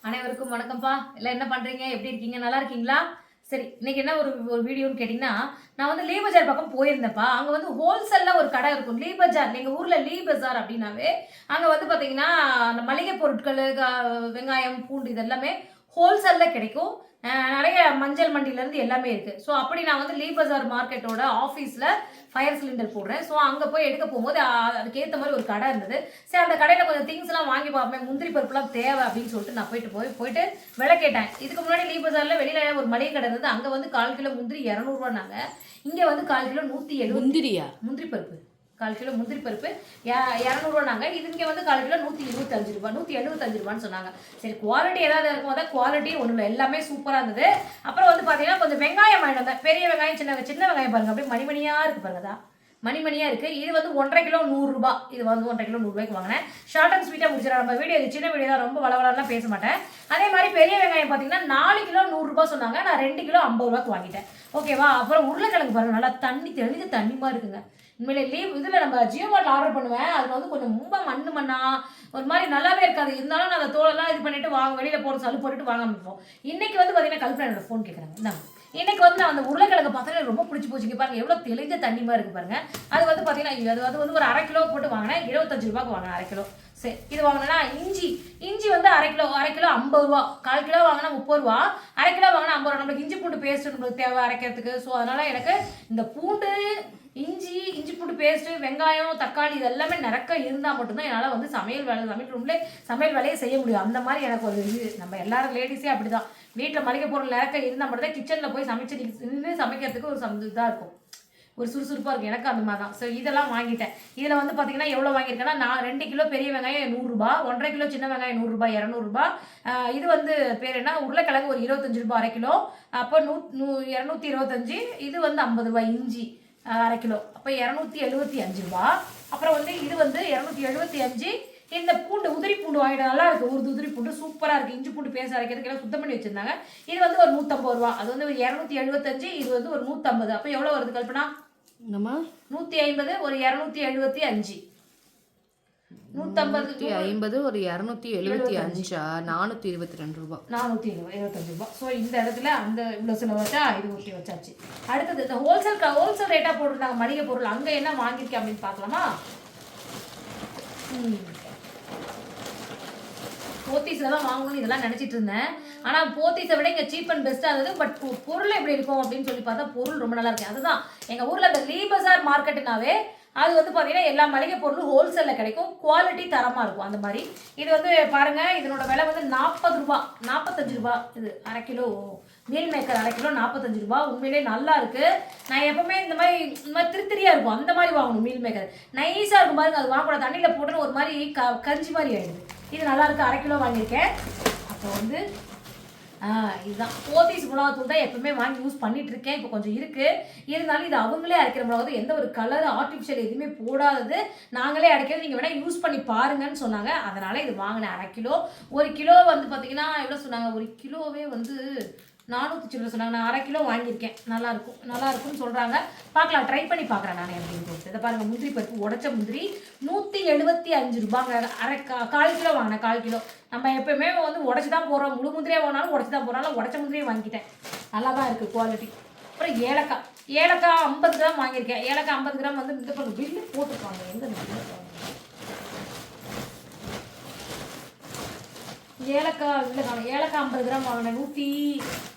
அனைவருக்கும் வணக்கம்ப்பா. எல்லாம் என்ன பண்றீங்க? எப்படி இருக்கீங்க? நல்லா இருக்கீங்களா? சரி, இன்னைக்கு என்ன ஒரு ஒரு வீடியோன்னு கேட்டீங்கன்னா, நான் வந்து லீ பஜார் பக்கம் போயிருந்தேன்ப்பா. அங்க வந்து ஹோல்சேல்ல ஒரு கடை இருக்கும். லீ பஜார். எங்க ஊர்ல லீ பஜார் அப்படின்னாவே, அங்க வந்து பாத்தீங்கன்னா, அந்த மளிகை பொருட்களு, வெங்காயம், பூண்டு இது எல்லாமே ஹோல்சேல்ல கிடைக்கும். நெறைய மஞ்சள் மண்டியிலருந்து எல்லாமே இருக்கு. ஸோ, அப்படி நான் வந்து லீ பஜார் மார்க்கெட்டோட ஆஃபீஸ்ல ஃபயர் சிலிண்டர் போடுறேன். ஸோ, அங்க போய் எடுக்க போம்போது, அதுக்கேத்த மாரி ஒரு கடை இருந்தது. சரி, அந்த கடையில கொஞ்சம் திங்ஸ்லாம் வாங்கி பார்ப்போமே, முந்திரி பருப்புலாம் தேவை அப்படின்னு சொல்லிட்டு நான் போயிட்டு விலை கேட்டேன். இதுக்கு முன்னாடி லீ பஜார்ல வெளியில ஒரு மளிகை கடை இருந்தது. அங்க வந்து 1/4 கிலோ முந்திரி ரூ. 200 இங்க வந்து 1/4 கிலோ 170. முந்திரியா? முந்திரி பருப்பு 1/4 கிலோ முந்திரி பருப்பு ரூ. 200 இது இங்க வந்து 1/4 கிலோ ரூ. 175 சொன்னாங்க. சரி, குவாலிட்டி ஏதாவது இருக்கும். அதான் குவாலிட்டி ஒன்றும் இல்லை, எல்லாமே சூப்பராக இருந்தது. அப்புறம் வந்து பார்த்தீங்கன்னா கொஞ்சம் வெங்காயம் வாங்கிட்டு வந்தேன். பெரிய வெங்காயம், சின்ன வெங்காயம் பாருங்க, அப்படியே மணிமணியாக இருக்கு பாருங்க. தான் மணிமணியாக இருக்குது. இது வந்து 1.5 கிலோ 100 இது வந்து 1.5 கிலோ 100 வாங்கினேன். ஷார்ட் அண்ட் ஸ்வீட்டாக முடிச்சிடலாம் நம்ம வீடியோ. இது சின்ன வீடியோ தான், ரொம்ப வளவலாம் பேச மாட்டேன். அதே மாதிரி பெரிய வெங்காயம் பார்த்தீங்கன்னா 4 கிலோ 100 சொன்னாங்க. நான் 2 கிலோ 50 வாங்கிட்டேன். ஓகேவா? அப்புறம் உருளைக்கிழங்கு பாருங்க, நல்லா தெளிஞ்ச தண்ணிமா இருக்குங்க. உண்மையிலே இதில் நம்ம ஜியோ மார்ட் ஆர்டர் பண்ணுவேன். அதில் வந்து கொஞ்சம் ரொம்ப மண்ணா ஒரு மாதிரி நல்லாவே இருக்காது. இருந்தாலும் நான் அந்த தோலெல்லாம் இது பண்ணிட்டு வெளியில் போகிற சளு போட்டுட்டு வாங்காமல் இருப்போம். இன்னைக்கு வந்து பார்த்தீங்கன்னா கல்பனா என்னோட ஃபோன் கேட்குறாங்க. இந்தாங்க, இன்னைக்கு வந்து நான் அந்த உருளைக்கிழங்கு பார்த்தா ரொம்ப பிடிச்சி போச்சுங்க. பாருங்க எவ்வளோ தெளிஞ்ச தண்ணிமா இருக்கு பாருங்க. அது வந்து பார்த்தீங்கன்னா அது வந்து ஒரு 1/2 கிலோ போட்டு வாங்கினேன். 25 ரூபாய்க்கு வாங்கினேன் 1/2 கிலோ. சரி, இது வாங்கினா இஞ்சி வந்து 1/2 கிலோ 50 ரூபா. 1/4 கிலோ வாங்கினா 30 ரூபா, 1/2 கிலோ வாங்கினா 50 ரூபா. நம்மளுக்கு இஞ்சி பூண்டு பேஸ்ட் நம்மளுக்கு தேவை அரைக்கிறதுக்கு. ஸோ அதனால எனக்கு இந்த பூண்டு, இஞ்சி பூண்டு பேஸ்ட்டு, வெங்காயம், தக்காளி இது எல்லாமே நிறக்க இருந்தால் மட்டும்தான் என்னால் வந்து சமையல் ரூம்ல சமையல் வேலையை செய்ய முடியும். அந்த மாதிரி எனக்கு ஒரு இது. நம்ம எல்லாரும் லேடிஸே அப்படிதான். வீட்டில் மளிகை பொருள் நிறக்க இருந்தால் மட்டும்தான் கிச்சனில் போய் நின்று சமைக்கிறதுக்கு ஒரு இதாக இருக்கும், ஒரு சுறுசுறுப்பாக இருக்கும். எனக்கு அந்த மாதிரி தான். ஸோ இதெல்லாம் வாங்கிட்டேன். இதில் வந்து பார்த்தீங்கன்னா எவ்வளோ வாங்கியிருக்கேன்னா, நான் 2 கிலோ பெரிய வெங்காயம் 100 ரூபா, 1.5 கிலோ சின்ன வெங்காயம் 100 ரூபாய் 200 ரூபா. இது வந்து பேர் என்ன, உருளைக்கிழங்கு ஒரு 25 ரூபாய் 1/2 கிலோ. அப்போ 225. இது வந்து 50 ரூபாய். இஞ்சி 1/2 கிலோ, அப்போ 275 ரூபா. அப்புறம் வந்து இது வந்து 275. இந்த பூண்டு, உதிரி பூண்டு வாங்கிட்டு நல்லா இருக்கு. ஒரு உதிரி பூண்டு சூப்பராக இருக்குது. இஞ்சி பூண்டு பேச அரைக்கிறதுக்கு எல்லாம் சுத்தம் பண்ணி வச்சிருந்தாங்க. இது வந்து ஒரு 150 ரூபா. அது வந்து ஒரு 275. இது வந்து ஒரு 150. அப்போ எவ்வளோ வருது கல்பனா? 150 ஒரு 275. 150 ஒரு 275. 422 ரூபா. 425 ரூபா. ஸோ இந்த இடத்துல அந்த இவ்வளோ சில வச்சா இது ஊற்றி வச்சாச்சு. அடுத்தது இந்த ஹோல்சேல் ரேட்டாக போட்டிருந்தாங்க மளிகை பொருள். அங்கே என்ன வாங்கியிருக்கேன் அப்படின்னு பார்க்கலாமா? போத்தீஸில் தான் வாங்கணும்னு இதெல்லாம் நினச்சிட்டு இருந்தேன். ஆனால் போத்தீஸை விட இங்கே சீப் அண்ட் பெஸ்ட்டாக இருந்தது. பட் பொருள் எப்படி இருக்கும் அப்படின்னு சொல்லி பார்த்தா பொருள் ரொம்ப நல்லா இருக்கு. அதுதான் எங்கள் ஊரில் அந்த லீ பஜார் மார்க்கெட்டுனாவே அது வந்து பார்த்தீங்கன்னா எல்லா மளிகை பொருளும் ஹோல்சேலில் கிடைக்கும். குவாலிட்டி தரமாக இருக்கும். அந்த மாதிரி இது வந்து பாருங்கள், இதனோட விலை வந்து 40 ரூபா 45 ரூபா. இது 1/2 கிலோ மீல் மேக்கர் 1/2 கிலோ 45 ரூபா. உண்மையிலே நல்லா இருக்குது. நான் எப்பவுமே இந்த மாதிரி திருத்திரியாக இருக்கும் அந்த மாதிரி வாங்கணும். மீல் மேக்கர் நைஸாக இருக்கும் பாருங்க. அது வாங்கக்கூடாது, தண்ணியில் போட்டுன்னு ஒரு மாதிரி கஞ்சி மாதிரி ஆகிடுது. இது நல்லா இருக்குது. 1/2 கிலோ வாங்கியிருக்கேன். அப்புறம் வந்து இதுதான் போத்தீஸ் மிளகாத்தூள் தான் எப்பவுமே வாங்கி யூஸ் பண்ணிட்டு இருக்கேன். இப்போ கொஞ்சம் இருக்கு. இருந்தாலும் இது அவங்களே அரைக்கிற மிளகாத்தூள், எந்த ஒரு கலர் ஆர்டிஃபிஷியல் எதுவுமே போடாதது, நாங்களே அரைக்கிறது. நீங்கள் வேணா யூஸ் பண்ணி பாருங்கன்னு சொன்னாங்க. அதனால இது வாங்கினேன் 1/2 கிலோ. 1 கிலோ வந்து பார்த்தீங்கன்னா எவ்வளோ சொன்னாங்க? 1 கிலோவே வந்து 400 சில்லறை சொன்னாங்க. நான் 1/2 கிலோ வாங்கியிருக்கேன். நல்லா இருக்கும்னு சொல்கிறாங்க. பார்க்கலாம், ட்ரை பண்ணி பார்க்குறேன் நான் எப்படின்னு சொல்லிட்டு. இதை பாருங்கள், முந்திரி பருப்பு உடச்ச முந்திரி 175 ரூபாங்க. 1/4 கிலோ வாங்கினேன். 1/4 கிலோ நம்ம எப்பவுமே வந்து உடச்சி தான் போடுறோம். முழு முந்திரியாக போனாலும் உடச்சி தான் போடுறாலும் உடச்ச முந்திரியே வாங்கிட்டேன். நல்லா தான் இருக்குது குவாலிட்டி. அப்புறம் ஏலக்காய் 50 கிராம் வாங்கியிருக்கேன். ஏலக்காய் 50 கிராம் வந்து இது பண்ண பில்லு போட்டுருப்பாங்க. எங்கே ஏலக்காய் 50 கிராம் வாங்கினேன்.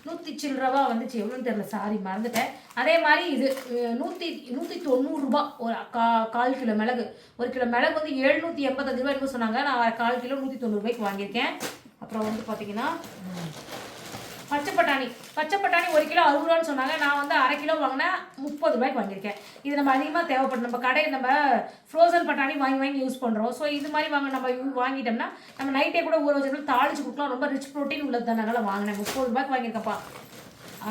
100 சில்லறவா வந்துச்சு. எவ்வளோன்னு தெரியல, சாரி மறந்துட்டேன். அதே மாதிரி இது 190 ரூபா. ஒரு 1/4 கிலோ மிளகு. 1 கிலோ மிளகு வந்து 785 ரூபாய்க்கு சொன்னாங்க. நான் 1/4 கிலோ 190 ரூபாய்க்கு வாங்கியிருக்கேன். அப்புறம் வந்து பார்த்தீங்கன்னா பச்சை பட்டாணி 1 கிலோ 60 ரூபான்னு சொன்னாங்க. நான் வந்து 1/2 கிலோ வாங்கினேன் 30 ரூபாய்க்கு வாங்கியிருக்கேன். இது நம்ம அதிகமாக தேவைப்படும். நம்ம கடையில் நம்ம ஃப்ரோசன் பட்டாணி வாங்கி யூஸ் பண்ணுறோம். ஸோ இது மாதிரி நம்ம வாங்கிட்டோம்னா நம்ம நைட்டே கூட ஊற வச்சுக்கலாம், தாளிச்சு கொடுக்கலாம். ரொம்ப ரிச் ப்ரோட்டீன் உள்ளது தான். அதனால் வாங்கினேன். 30 ரூபாய்க்கு வாங்கியிருக்கப்பா.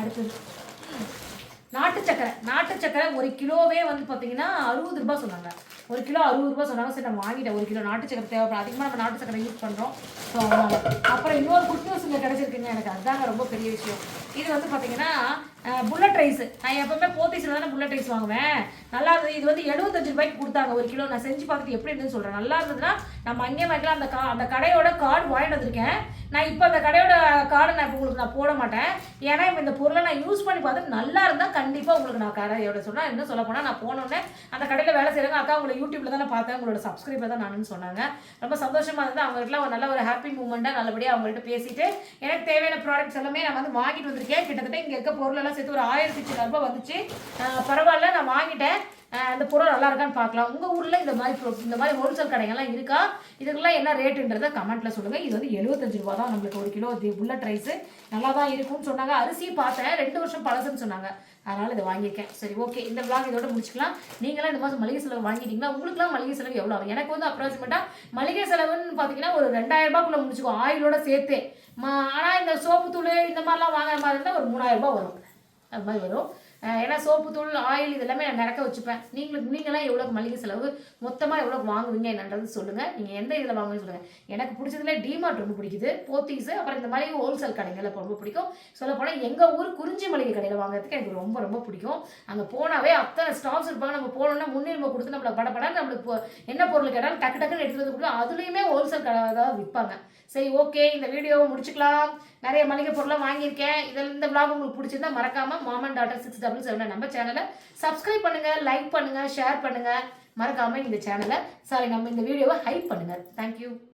அடுத்தது நாட்டு சக்கரை 1 கிலோவே வந்து பார்த்தீங்கன்னா 60 ரூபா சொன்னாங்க. 1 கிலோ 60 ரூபா சொன்னாங்க. சரி, நான் வாங்கிட்டேன். 1 கிலோ நாட்டு சக்கரை தேவைப்படும். அதிகமாக நம்ம நாட்டு சக்கரை யூஸ் பண்ணுறோம். ஸோ அதனால் அப்புறம் இன்னொரு குட் நியூஸ் இங்கே கிடச்சிருக்குங்க. எனக்கு அதுதாங்க ரொம்ப பெரிய விஷயம். இது வந்து பார்த்தீங்கன்னா புல்லட் ரைஸ். நான் எப்பவுமே போத்தீஸில் தானே புல்லட் ரைஸ் வாங்குவேன். நல்லா இருந்தது. இது வந்து 75 ரூபாய்க்கு கொடுத்தாங்க 1 கிலோ. நான் செஞ்சு பார்த்துட்டு எப்படி இருந்துன்னு சொல்கிறேன். நல்லா இருந்ததுன்னா நம்ம அங்கேயே வாங்கிக்கலாம். அந்த கடையோட கார்டு வாங்கிட்டு வந்திருக்கேன். நான் இப்போ அந்த கடையோட கார்டை நான் இப்போ உங்களுக்கு நான் போட மாட்டேன். ஏன்னா இப்போ இந்த பொருளை நான் யூஸ் பண்ணி பார்த்து நல்லா இருந்தால் கண்டிப்பாக உங்களுக்கு நான் கடையோட சொன்னால் என்ன சொல்ல போனால் நான் போனோடனே அந்த கடையில் வேலை செய்கிறாங்க. அக்கா உங்களை யூடியூப்ல தான் நான் பார்த்தேன், உங்களோட சப்ஸ்கிரைபர் தான் நானுன்னு சொன்னாங்க. ரொம்ப சந்தோஷமாக இருந்தது. அவங்ககிட்ட ஒரு நல்ல ஒரு ஹாப்பி மூமெண்ட்டாக நல்லபடியாக அவங்கள்ட்ட பேசிட்டு எனக்கு தேவையான ப்ராடக்ட்ஸ் எல்லாமே நான் வந்து வாங்கிட்டு வந்திருக்கேன். கிட்டத்தட்ட இங்கே இருக்க பொருளெல்லாம் சேர்த்து ஒரு 1600 ரூபாய் வந்துச்சு. பரவாயில்ல, நான் வாங்கிட்டேன். அந்த பொருள் நல்லா இருக்கான்னு பார்க்கலாம். உங்கள் ஊரில் இந்த மாதிரி ஹோல்சேல் கடைகள்லாம் இருக்கா? இதுக்கெல்லாம் என்ன ரேட்டுன்றதை கமெண்ட்டில் சொல்லுங்கள். இது வந்து 75 ரூபா தான் நம்மளுக்கு 1 கிலோ புல்லட் ரைஸு. நல்லா தான் இருக்கும்னு சொன்னாங்க. அரிசி பார்த்தேன் 2 வருஷம் பழசுன்னு சொன்னாங்க. அதனால் இதை வாங்கியிருக்கேன். சரி, ஓகே, இந்த vlog இதோட முடிச்சுக்கலாம். நீங்களாம் இந்த மாதம் மளிகை செலவு வாங்கிட்டீங்களா? உங்களுக்குலாம் மளிகை செலவு எவ்வளோ ஆகும்? எனக்கு வந்து அப்ராக்சிமேட்டாக மளிகை செலவுன்னு பார்த்தீங்கன்னா ஒரு 2000 ரூபாய்க்குள்ளே முடிச்சுக்கோ, ஆயிலோட சேர்த்து. ஆனால் இந்த சோப்பு தூள் இந்த மாதிரிலாம் வாங்குற மாதிரி இருந்தால் ஒரு 3000 ரூபாய் வரும். அது மாதிரி வரும். ஏன்னா சோப்பு தூள், ஆயில் இதெல்லாமே நான் நிறக்க வச்சுப்பேன். நீங்களாம் எவ்வளோ மளிகை செலவு மொத்தமாக எவ்வளோ வாங்குவீங்க என்னன்றது சொல்லுங்கள். நீங்கள் எந்த இதில் வாங்குவீங்கன்னு சொல்லுங்கள். எனக்கு பிடிச்சதுல டிமார்ட் ரொம்ப பிடிக்குது, போத்தீஸு, அப்புறம் இந்த மாதிரி ஹோல்சேல் கடைகள் இப்போ ரொம்ப பிடிக்கும். சொல்லப்போனால் எங்கள் ஊர் குறிஞ்சி மளிகை கடையில் வாங்குறதுக்கு எனக்கு ரொம்ப ரொம்ப பிடிக்கும். அங்கே போனாவே அத்தனை ஸ்டாஃப்ஸ் இருப்பாங்க. நம்ம போனோம்னா முன்னுரிமை கொடுத்து நம்மளை படப்படான்னு நம்மளுக்கு என்ன பொருள் கேட்டாலும் டக்கு டக்குன்னு எடுத்துகிட்டு வந்து கொடுத்து அதுலேயுமே ஹோல்சேல் கடை தான் விற்பாங்க. சரி, ஓகே, இந்த வீடியோவை முடிச்சுக்கலாம். நிறைய மளிகை பொருளாக வாங்கியிருக்கேன். இந்த vlog உங்களுக்கு பிடிச்சிருந்தா மறக்காமல் மாம் அண்ட் டாட்டர் 677 நம்ம சேனலை சப்ஸ்கிரைப் பண்ணுங்கள், லைக் பண்ணுங்கள், ஷேர் பண்ணுங்கள். மறக்காமல் இந்த சேனலை நம்ம இந்த வீடியோவை ஹைப் பண்ணுங்கள். தேங்க்யூ.